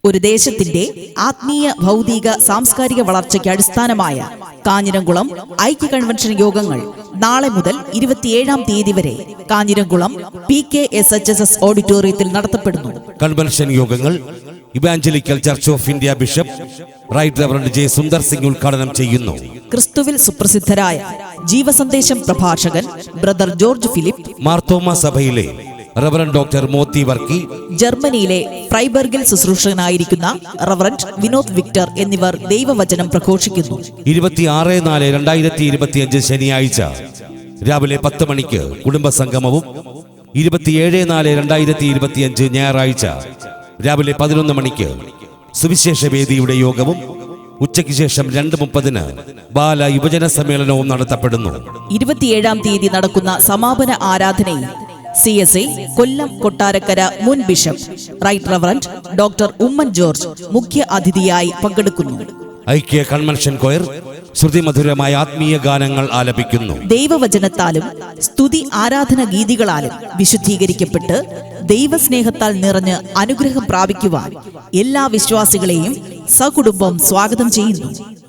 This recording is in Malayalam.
ഒരു ദേശത്തിന്റെ ആത്മീയ, ഭൗതിക, സാംസ്കാരിക വളർച്ചയ്ക്ക് അടിസ്ഥാനമായ കാഞ്ഞിരംകുളം ഐക്യ കൺവെൻഷൻ യോഗങ്ങൾ നാളെ മുതൽ 27-ാം തീയതി വരെ കാഞ്ഞിരംകുളം PKSHSS ഓഡിറ്റോറിയത്തിൽ നടത്തപ്പെടുന്നു. കൺവെൻഷൻ യോഗങ്ങൾ evangelical church of India bishop right reverend J Sundar Singh ഉദ്ഘാടനം ചെയ്യുന്നു. ക്രിസ്തുവിൽ സുപ്രസിദ്ധരായ ജീവസന്ദേശം പ്രഭാഷകൻ ബ്രദർ ജോർജ് ഫിലിപ്പ്, മാർത്തോമ സഭയിലെ റവറൻഡ് ഡോക്ടർ മോത്തി വർക്കി, ജർമ്മനിയിലെ ഫ്രൈബർഗിൽ ശുശ്രൂഷകനായിരിക്കുന്ന റവറൻഡ് വിനോദ് വിക്ടർ എന്നിവർ ദൈവവചനം പ്രഘോഷിക്കുന്നു. 26/4/2025 ശനിയാഴ്ച രാവിലെ 10 മണിക്ക് കുടുംബസംഗമവും, 27/4/2025 ഞായറാഴ്ച രാവിലെ 11 മണിക്ക് സുവിശേഷ വേദിയുടെ യോഗവും, ഉച്ചയ്ക്ക് ശേഷം 2:30 ബാല യുവജന സമ്മേളനവും നടത്തപ്പെടുന്നു. 27-ാം തീയതി നടക്കുന്ന സമാപന ആരാധനയിൽ CSI കൊല്ലം കൊട്ടാരക്കര മുൻ bishop right reverend doctor Oommen George മുഖ്യ അതിഥിയായി പങ്കെടുക്കുന്നു. ഐക്യ കൺവെൻഷൻ കൊയർ ശ്രുതിമധുരമായ ആത്മീയ ഗാനങ്ങൾ ആലപിക്കുന്നു. ദൈവവചനത്താലും സ്തുതി ആരാധന ഗീതികളാലും വിശുദ്ധീകരിക്കപ്പെട്ട് ദൈവസ്നേഹത്താൽ നിറഞ്ഞ് അനുഗ്രഹം പ്രാപിക്കുവാൻ എല്ലാ വിശ്വാസികളെയും സകുടുംബം സ്വാഗതം ചെയ്യുന്നു.